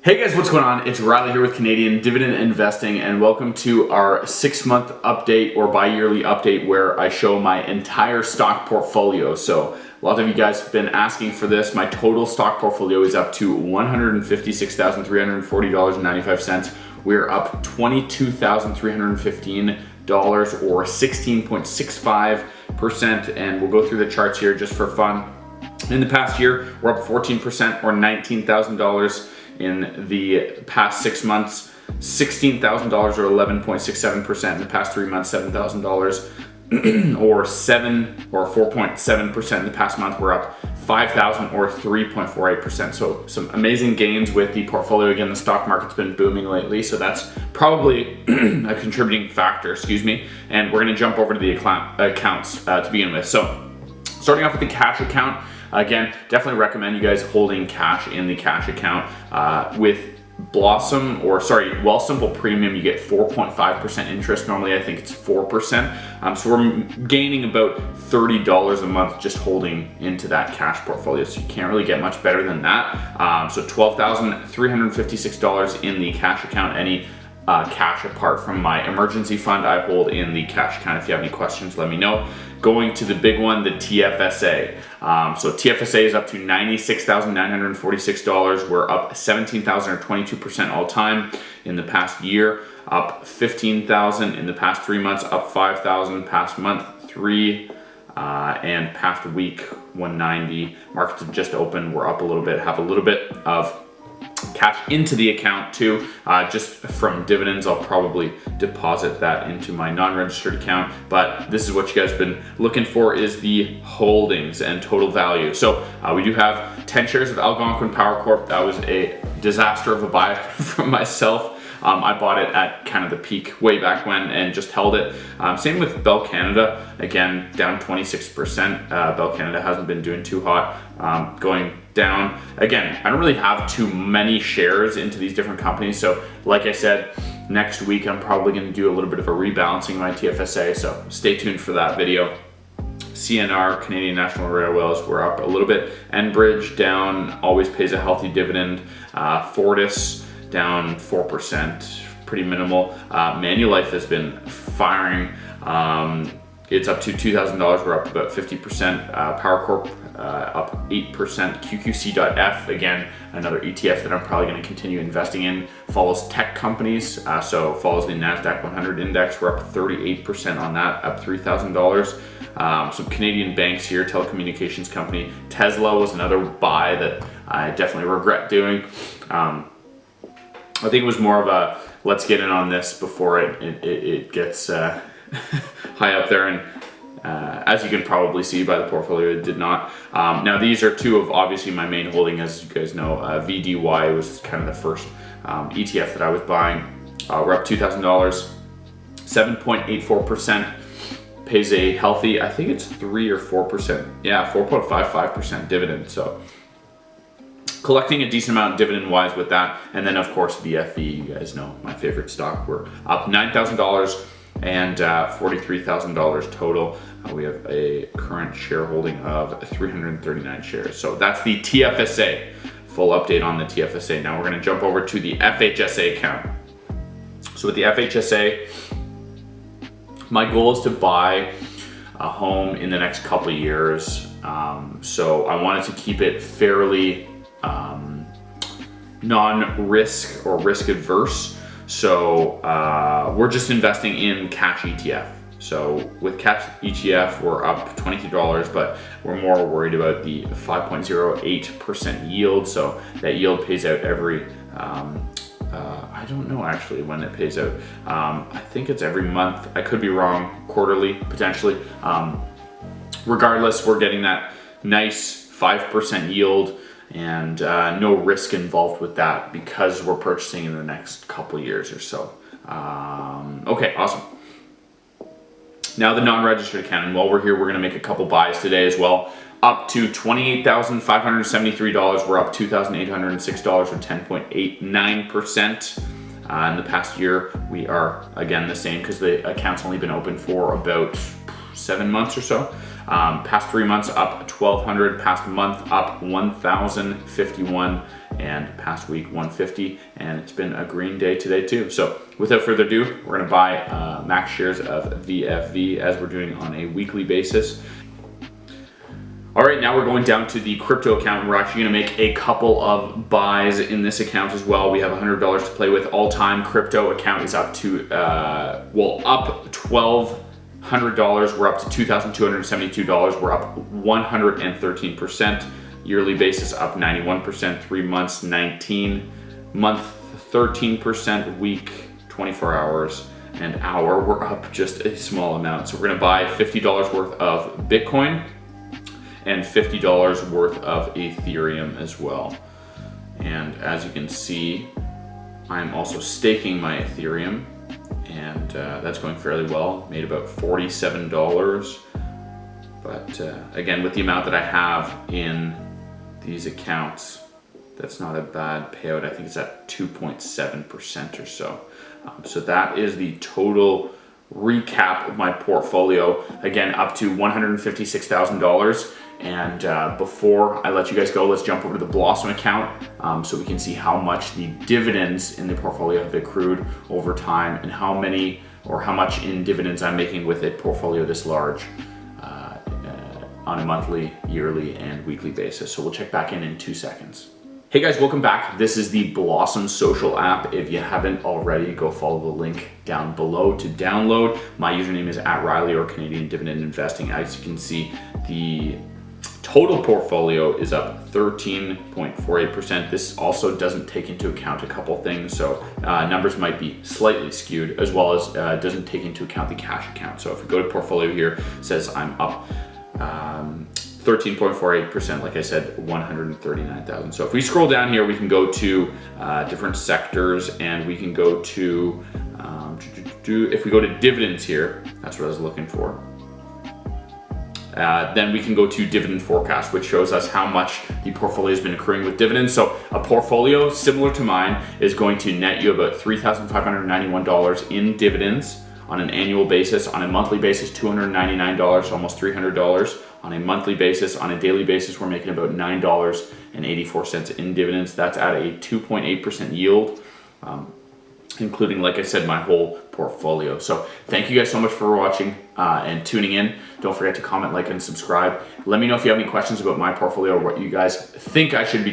Hey guys, what's going on? It's Riley here with Canadian Dividend Investing, and welcome to our 6-month update or bi-yearly update where I show my entire stock portfolio. So a lot of you guys have been asking for this. My total stock portfolio is up to $156,340.95. We're up $22,315 or 16.65%, and we'll go through the charts here just for fun. In the past year, we're up 14% or $19,000. In the past 6 months, $16,000 or 11.67%. In the past 3 months, $7,000 or 4.7%. In the past month, we're up $5,000 or 3.48%. So some amazing gains with the portfolio. Again, the stock market's been booming lately, so that's probably a contributing factor, And we're gonna jump over to the accounts to begin with. So starting off with the cash account, again, definitely recommend you guys holding cash in the cash account. With Wealthsimple Premium, you get 4.5% interest. Normally, I think it's 4%. So we're gaining about $30 a month just holding into that cash portfolio. So you can't really get much better than that. So $12,356 in the cash account. Any cash apart from my emergency fund, I hold in the cash account. If you have any questions, let me know. Going to the big one, the TFSA. So TFSA is up to $96,946. We're up $17,000 or 22% all time in the past year. Up $15,000 in the past 3 months. Up $5,000 past month 3. And past week 190. Markets have just opened. We're up a little bit. Have a little bit of cash into the account too, just from dividends. I'll probably deposit that into my non-registered account, but this is what you guys have been looking for, is the holdings and total value. So we do have 10 shares of Algonquin Power Corp. That was a disaster of a buy from myself. I bought it at kind of the peak way back when and just held it. Same with Bell Canada, again, down 26%. Bell Canada hasn't been doing too hot, going down. Again, I don't really have too many shares into these different companies. So like I said, next week, I'm probably gonna do a little bit of a rebalancing of my TFSA. So stay tuned for that video. CNR, Canadian National Railways, we're up a little bit. Enbridge down, always pays a healthy dividend. Fortis, down 4%, pretty minimal. Manulife has been firing. It's up to $2,000. We're up about 50%. Power Corp up 8%. QQC.F, again, another ETF that I'm probably going to continue investing in. Follows tech companies, so follows the NASDAQ 100 index. We're up 38% on that, up $3,000. Some Canadian banks here, telecommunications company. Tesla was another buy that I definitely regret doing. I think it was more of a let's get in on this before it gets high up there, and as you can probably see by the portfolio, it did not. Now these are two of obviously my main holding, as you guys know. VDY was kind of the first ETF that I was buying. We're up $2,000, 7.84%. Pays a healthy, I think it's 3 or 4%. Yeah, 4.55% dividend. So collecting a decent amount dividend wise with that. And then of course VFE, you guys know, my favorite stock. We're up $9,000 and $43,000 total. We have a current shareholding of 339 shares. So that's the TFSA. Full update on the TFSA. Now we're gonna jump over to the FHSA account. So with the FHSA, my goal is to buy a home in the next couple of years. So I wanted to keep it fairly non-risk or risk adverse. So we're just investing in cash ETF. So with cash ETF, we're up $22, but we're more worried about the 5.08% yield. So that yield pays out every, I don't know actually when it pays out. I think it's every month. I could be wrong, quarterly, potentially. Regardless, we're getting that nice 5% yield and no risk involved with that because we're purchasing in the next couple years or so. Okay, awesome. Now the non-registered account, and while we're here, we're gonna make a couple buys today as well. Up to $28,573. We're up $2,806 or 10.89%. In the past year, we are again the same because the account's only been open for about 7 months or so. Past 3 months up 1,200, past month up 1,051, and past week 150. And it's been a green day today too. So without further ado, we're gonna buy max shares of VFV as we're doing on a weekly basis. All right, now we're going down to the crypto account. We're actually gonna make a couple of buys in this account as well. We have $100 to play with. All-time crypto account is up to, up $1,200. We're up to $2,272. We're up 113%. Yearly basis up 91%, 3 months 19, month 13%, week 24 hours, and hour we're up just a small amount. So we're gonna buy $50 worth of Bitcoin and $50 worth of Ethereum as well. And as you can see, I'm also staking my Ethereum, and that's going fairly well. Made about $47. But again, with the amount that I have in these accounts, that's not a bad payout. I think it's at 2.7% or so. So that is the total recap of my portfolio. Again, up to $156,000. And before I let you guys go, let's jump over to the Blossom account so we can see how much the dividends in the portfolio have accrued over time, and how much in dividends I'm making with a portfolio this large on a monthly, yearly, and weekly basis. So we'll check back in 2 seconds. Hey guys, welcome back. This is the Blossom social app. If you haven't already, go follow the link down below to download. My username is @Riley or Canadian Dividend Investing. As you can see, the total portfolio is up 13.48%. This also doesn't take into account a couple things, so numbers might be slightly skewed, as well as doesn't take into account the cash account. So if we go to portfolio here, it says I'm up 13.48%, like I said, 139,000. So if we scroll down here, we can go to different sectors, and we can go to, if we go to dividends here, that's what I was looking for. Then we can go to dividend forecast, which shows us how much the portfolio has been accruing with dividends. So a portfolio similar to mine is going to net you about $3,591 in dividends on an annual basis. On a monthly basis, $299, almost $300. On a monthly basis, on a daily basis, we're making about $9.84 in dividends. That's at a 2.8% yield, including, like I said, my whole portfolio. So thank you guys so much for watching and tuning in. Don't forget to comment, like, and subscribe. Let me know if you have any questions about my portfolio or what you guys think I should be